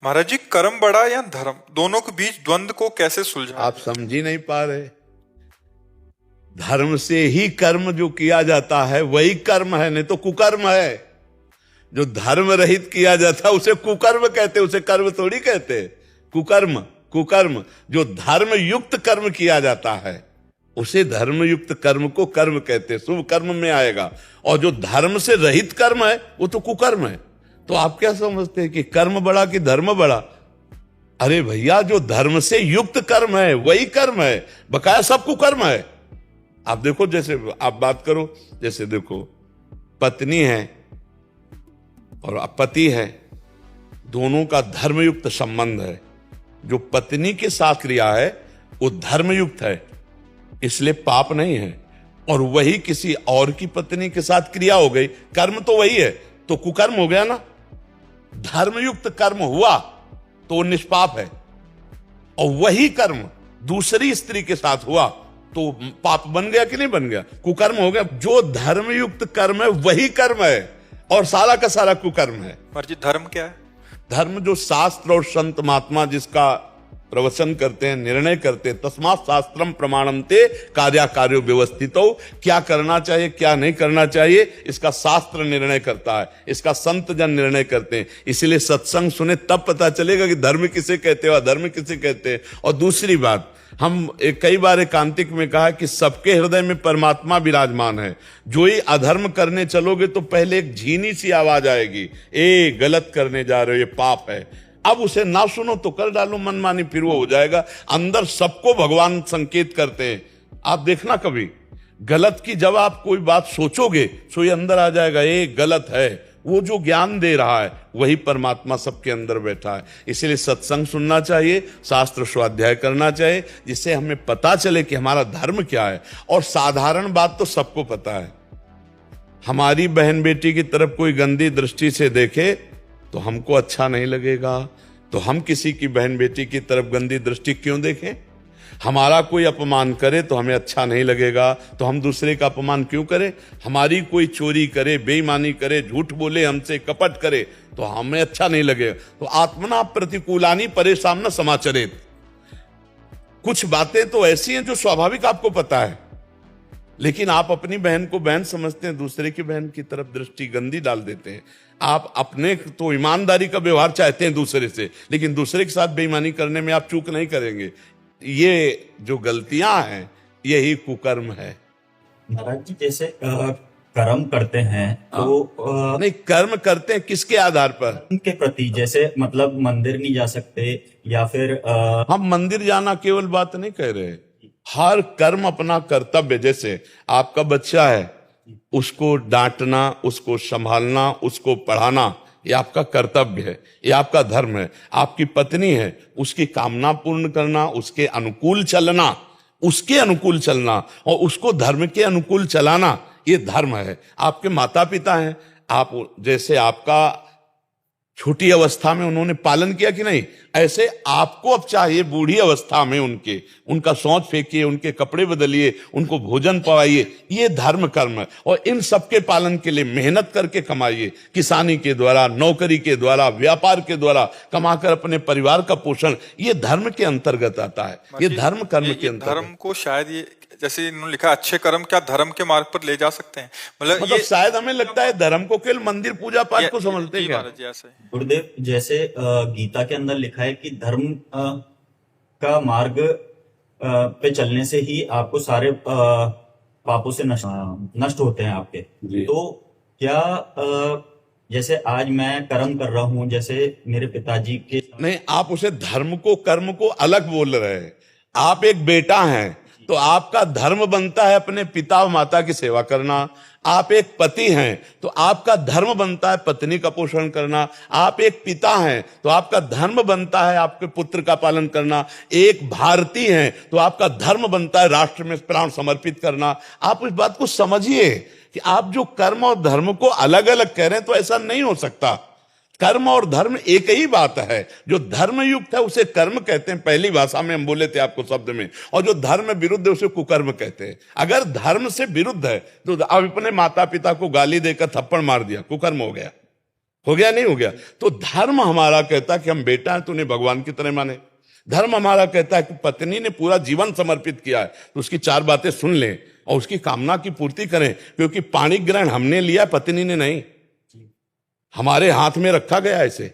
महाराज जी, कर्म बड़ा या धर्म, दोनों के बीच द्वंद को कैसे सुलझाएं? आप समझ ही नहीं पा रहे। धर्म से ही कर्म जो किया जाता है वही कर्म है, नहीं तो कुकर्म है। जो धर्म रहित किया जाता है उसे कुकर्म कहते, उसे कर्म थोड़ी कहते। कुकर्म कुकर्म। जो धर्म युक्त कर्म किया जाता है उसे धर्म युक्त कर्म को कर्म कहते, शुभ कर्म में आएगा। और जो धर्म से रहित कर्म है वो तो कुकर्म है। तो आप क्या समझते हैं कि कर्म बड़ा कि धर्म बड़ा? अरे भैया, जो धर्म से युक्त कर्म है वही कर्म है, बकाया सब कुकर्म है। आप देखो, जैसे आप बात करो, जैसे देखो पत्नी है और पति है, दोनों का धर्मयुक्त संबंध है। जो पत्नी के साथ क्रिया है वो धर्मयुक्त है, इसलिए पाप नहीं है। और वही किसी और की पत्नी के साथ क्रिया हो गई, कर्म तो वही है, तो कुकर्म हो गया ना। धर्मयुक्त कर्म हुआ तो वो निष्पाप है, और वही कर्म दूसरी स्त्री के साथ हुआ तो पाप बन गया कि नहीं बन गया? कुकर्म हो गया। जो धर्मयुक्त कर्म है वही कर्म है, और सारा का सारा कुकर्म है। महाराज जी, धर्म क्या है? धर्म जो शास्त्र और संत महात्मा जिसका प्रवचन करते हैं, निर्णय करते हैं, तस्मात् शास्त्रम प्रमाणन्ते कार्याकार्यो व्यवस्थितो। क्या करना चाहिए क्या नहीं करना चाहिए इसका शास्त्र निर्णय करता है, इसका संत जन निर्णय करते हैं। इसीलिए सत्संग सुने तब पता चलेगा कि धर्म किसे कहते हैं और अधर्म किसे कहते हैं। और दूसरी बात, हम कई बार एकांतिक में कहा कि सबके हृदय में परमात्मा विराजमान है। जो ही अधर्म करने चलोगे तो पहले एक झीनी सी आवाज आएगी, ए गलत करने जा रहे हो, ये पाप है। अब उसे ना सुनो तो कर डालो मनमानी, फिर वो हो जाएगा। अंदर सबको भगवान संकेत करते हैं। आप देखना, कभी गलत की जब आप कोई बात सोचोगे तो ये अंदर आ जाएगा, ये गलत है। वो जो ज्ञान दे रहा है वही परमात्मा सबके अंदर बैठा है। इसीलिए सत्संग सुनना चाहिए, शास्त्र स्वाध्याय करना चाहिए, जिससे हमें पता चले कि हमारा धर्म क्या है। और साधारण बात तो सबको पता है, हमारी बहन बेटी की तरफ कोई गंदी दृष्टि से देखे तो हमको अच्छा नहीं लगेगा। तो हम किसी की बहन बेटी की तरफ गंदी दृष्टि क्यों देखें? हमारा कोई अपमान करे तो हमें अच्छा नहीं लगेगा, तो हम दूसरे का अपमान क्यों करें? हमारी कोई चोरी करे, बेईमानी करे, झूठ बोले, हमसे कपट करे तो हमें अच्छा नहीं लगेगा। तो आत्मना प्रतिकूलानी परेशान न समाचरेत। कुछ बातें तो ऐसी हैं जो स्वाभाविक आपको पता है, लेकिन आप अपनी बहन को बहन समझते हैं, दूसरे की बहन की तरफ दृष्टि गंदी डाल देते हैं। आप अपने तो ईमानदारी का व्यवहार चाहते हैं दूसरे से, लेकिन दूसरे के साथ बेईमानी करने में आप चूक नहीं करेंगे। ये जो गलतियां हैं यही कुकर्म है। महाराज जी, जैसे कर्म करते हैं तो नहीं, कर्म करते हैं किसके आधार पर? उनके प्रति, जैसे मतलब मंदिर नहीं जा सकते या फिर हम मंदिर जाना केवल बात नहीं कह रहे, हर कर्म अपना कर्तव्य। जैसे आपका बच्चा है, उसको डांटना, उसको संभालना, उसको पढ़ाना, ये आपका कर्तव्य है, ये आपका धर्म है। आपकी पत्नी है, उसकी कामना पूर्ण करना, उसके अनुकूल चलना, उसके अनुकूल चलना और उसको धर्म के अनुकूल चलाना, ये धर्म है। आपके माता पिता हैं, आप जैसे आपका छोटी अवस्था में उन्होंने पालन किया कि नहीं, ऐसे आपको अब चाहिए बूढ़ी अवस्था में उनका शौच फेंकिए, उनके कपड़े बदलिए, उनको भोजन पवाइए। ये धर्म कर्म है। और इन सबके पालन के लिए मेहनत करके कमाइए, किसानी के द्वारा, नौकरी के द्वारा, व्यापार के द्वारा कमाकर अपने परिवार का पोषण, ये धर्म के अंतर्गत आता है। ये धर्म कर्म के अंतर्गत। धर्म को शायद ये जैसे इन्होंने लिखा अच्छे कर्म क्या धर्म के मार्ग पर ले जा सकते हैं, मतलब ये शायद हमें लगता है धर्म को केवल मंदिर पूजा पाठ को समझते हैं क्या? गुरुदेव, जैसे गीता के अंदर लिखा है कि धर्म का मार्ग पे चलने से ही आपको सारे पापों से नष्ट होते हैं आपके। तो क्या जैसे आज मैं कर्म कर रहा हूं, जैसे मेरे पिताजी के नहीं, आप उसे धर्म को कर्म को अलग बोल रहे हैं। आप एक बेटा हैं तो आपका धर्म बनता है अपने पिता और माता की सेवा करना। आप एक पति हैं तो आपका धर्म बनता है पत्नी का पोषण करना। आप एक पिता हैं तो आपका धर्म बनता है आपके पुत्र का पालन करना। एक भारतीय हैं तो आपका धर्म बनता है राष्ट्र में प्राण समर्पित करना। आप इस बात को समझिए कि आप जो कर्म और धर्म को अलग अलग कह रहे हैं तो ऐसा नहीं हो सकता। कर्म और धर्म एक ही बात है। जो धर्म युक्त है उसे कर्म कहते हैं, पहली भाषा में हम बोले थे आपको शब्द में, और जो धर्म विरुद्ध है उसे कुकर्म कहते हैं। अगर धर्म से विरुद्ध है तो आप अपने माता पिता को गाली देकर थप्पड़ मार दिया, कुकर्म हो गया। हो गया नहीं हो गया? तो धर्म हमारा कहता है कि हम बेटा हैं तो उन्हें भगवान की तरह माने। धर्म हमारा कहता है कि पत्नी ने पूरा जीवन समर्पित किया है तो उसकी 4 बातें सुन लें और उसकी कामना की पूर्ति करें, क्योंकि पाणी ग्रहण हमने लिया, पत्नी ने नहीं, हमारे हाथ में रखा गया है इसे।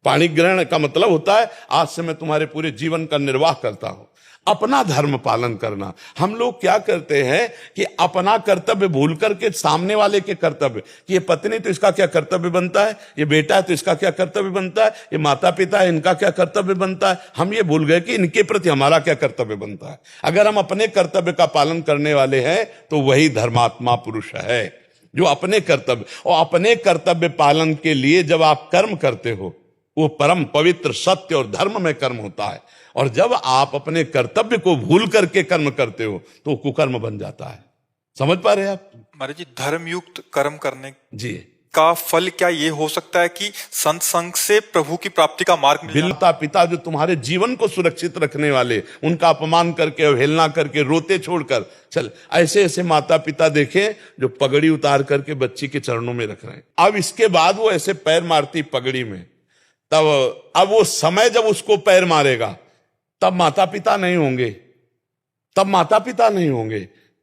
पाणी ग्रहण का मतलब होता है आज से मैं तुम्हारे पूरे जीवन का निर्वाह करता हूं। अपना धर्म पालन करना। हम लोग क्या करते हैं कि अपना कर्तव्य भूल करके सामने वाले के कर्तव्य, कि ये पत्नी तो इसका क्या कर्तव्य बनता है, ये बेटा है तो इसका क्या कर्तव्य बनता है, ये माता पिता है इनका क्या कर्तव्य बनता है, हम ये भूल गए कि इनके प्रति हमारा क्या कर्तव्य बनता है। अगर हम अपने कर्तव्य का पालन करने वाले हैं तो वही धर्मात्मा पुरुष है, जो अपने कर्तव्य, और अपने कर्तव्य पालन के लिए जब आप कर्म करते हो वो परम पवित्र सत्य और धर्म में कर्म होता है। और जब आप अपने कर्तव्य को भूल करके कर्म करते हो तो वो कुकर्म बन जाता है। समझ पा रहे हैं आप? महाराज जी, धर्मयुक्त कर्म करने जी का फल क्या ये हो सकता है कि संत संग से प्रभु की प्राप्ति का मार्ग मिल जाए? माता पिता जो तुम्हारे जीवन को सुरक्षित रखने वाले, उनका अपमान करके, अवहेलना करके, रोते छोड़कर, चल ऐसे ऐसे माता पिता देखें जो पगड़ी उतार करके बच्ची के चरणों में रख रहे हैं। अब इसके बाद वो ऐसे पैर मारती पगड़ी में, तब अब वो समय जब उसको पैर मारेगा तब माता पिता नहीं होंगे, तब माता पिता नहीं होंगे,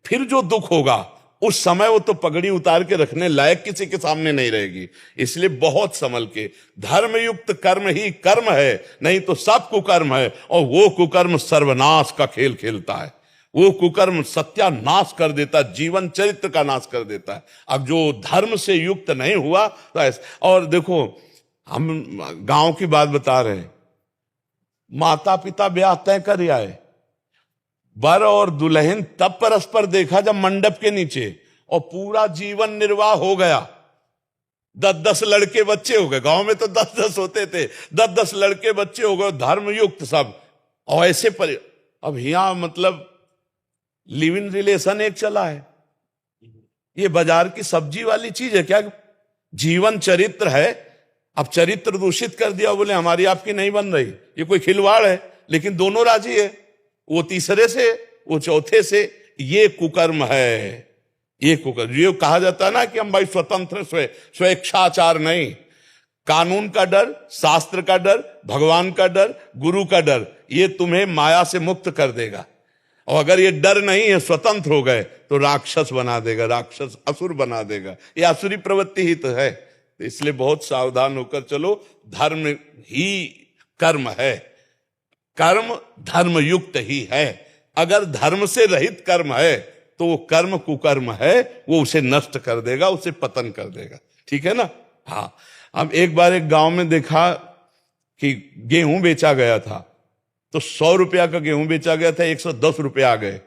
फिर जो दुख होगा उस समय वो तो पगड़ी उतार के रखने लायक किसी के सामने नहीं रहेगी। इसलिए बहुत संभल के, धर्मयुक्त कर्म ही कर्म है, नहीं तो सब कुकर्म है, और वो कुकर्म सर्वनाश का खेल खेलता है। वो कुकर्म सत्यानाश कर देता, जीवन चरित्र का नाश कर देता है। अब जो धर्म से युक्त नहीं हुआ तो ऐसा। और देखो, हम गांव की बात बता रहे हैं, माता पिता ब्याह तय कर आए, वर और दुल्हन तब परस्पर देखा जब मंडप के नीचे, और पूरा जीवन निर्वाह हो गया। 10-10 लड़के बच्चे हो गए, गांव में तो 10-10 होते थे, 10-10 लड़के बच्चे हो गए, धर्मयुक्त सब। और ऐसे पर अब यहां मतलब लिव इन रिलेशन एक चला है, ये बाजार की सब्जी वाली चीज है क्या? जीवन चरित्र है, अब चरित्र दूषित कर दिया, बोले हमारी आपकी नहीं बन रही, ये कोई खिलवाड़ है। लेकिन दोनों राजी है, वो तीसरे से, वो चौथे से। ये कुकर्म है, ये कुकर्म। ये कहा जाता है ना कि हम भाई स्वतंत्र, स्वेच्छाचार नहीं, कानून का डर, शास्त्र का डर, भगवान का डर, गुरु का डर, ये तुम्हें माया से मुक्त कर देगा। और अगर ये डर नहीं है, स्वतंत्र हो गए, तो राक्षस बना देगा, राक्षस असुर बना देगा। ये असुरी प्रवृत्ति ही तो है। तो इसलिए बहुत सावधान होकर चलो। धर्म ही कर्म है, कर्म धर्मयुक्त ही है। अगर धर्म से रहित कर्म है तो वो कर्म कुकर्म है, वो उसे नष्ट कर देगा, उसे पतन कर देगा। ठीक है ना? हाँ। अब एक बार एक गांव में देखा कि गेहूं बेचा गया था, तो 100 रुपया का गेहूं बेचा गया था, 110 रुपया आ गए,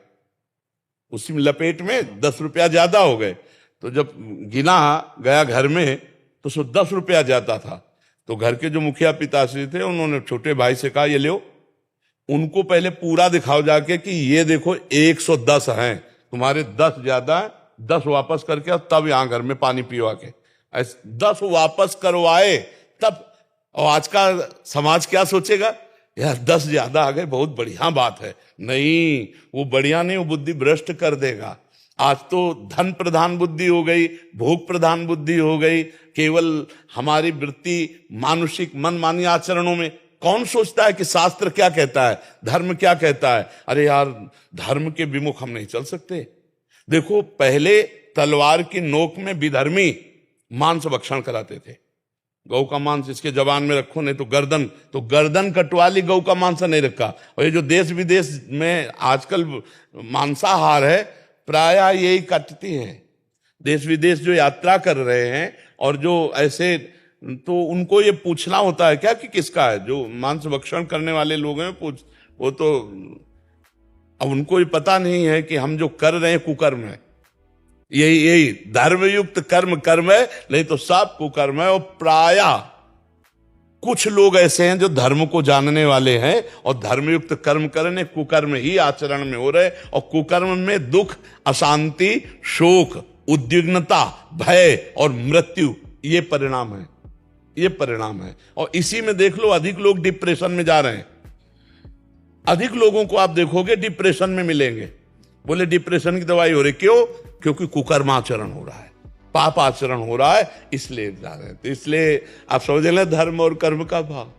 उसी में लपेट में 10 रुपया ज्यादा हो गए। तो जब गिना गया घर में तो 110 रुपया जाता था। तो घर के जो मुखिया पिताश्री थे उन्होंने छोटे भाई से कहा, ये लो, उनको पहले पूरा दिखाओ जाके कि ये देखो 110 हैं, तुम्हारे 10 ज्यादा है, 10 वापस करके और तब यहां घर में पानी पिवा के। ऐसे 10 वापस करवाए तब। और आज का समाज क्या सोचेगा, यार 10 ज्यादा आ गए, बहुत बढ़िया बात है। नहीं, वो बढ़िया नहीं, वो बुद्धि भ्रष्ट कर देगा। आज तो धन प्रधान बुद्धि हो गई, भोग प्रधान बुद्धि हो गई। केवल हमारी वृत्ति मानुषिक मनमानी आचरणों में। कौन सोचता है कि शास्त्र क्या कहता है, धर्म क्या कहता है? अरे यार, धर्म के विमुख हम नहीं चल सकते। देखो, पहले तलवार की नोक में विधर्मी मांस भक्षण कराते थे। गौ का मांस इसके जबान में रखो, नहीं तो गर्दन कटवा ली, गौ का मांस नहीं रखा। और ये जो देश विदेश में आजकल मांसाहार है, प्राय यही कटती हैं। देश विदेश जो यात्रा कर रहे हैं और जो ऐसे, तो उनको ये पूछना होता है क्या कि किसका है? जो मांस भक्षण करने वाले लोग हैं वो तो अब उनको ये पता नहीं है कि हम जो कर रहे हैं कुकर्म है। यही धर्मयुक्त कर्म कर्म है, नहीं तो सब कुकर्म है। और प्रायः कुछ लोग ऐसे हैं जो धर्म को जानने वाले हैं और धर्मयुक्त कर्म करने, कुकर्म ही आचरण में हो रहे। और कुकर्म में दुख, अशांति, शोक, उद्विग्नता, भय और मृत्यु, ये परिणाम है, ये परिणाम है। और इसी में देख लो, अधिक लोग डिप्रेशन में जा रहे हैं। अधिक लोगों को आप देखोगे डिप्रेशन में मिलेंगे। बोले डिप्रेशन की दवाई हो रही, क्यों? क्योंकि कुकर्माचरण हो रहा है। पाप आचरण हो रहा है, इसलिए जा रहे हैं। तो इसलिए आप समझ लें धर्म और कर्म का भाव।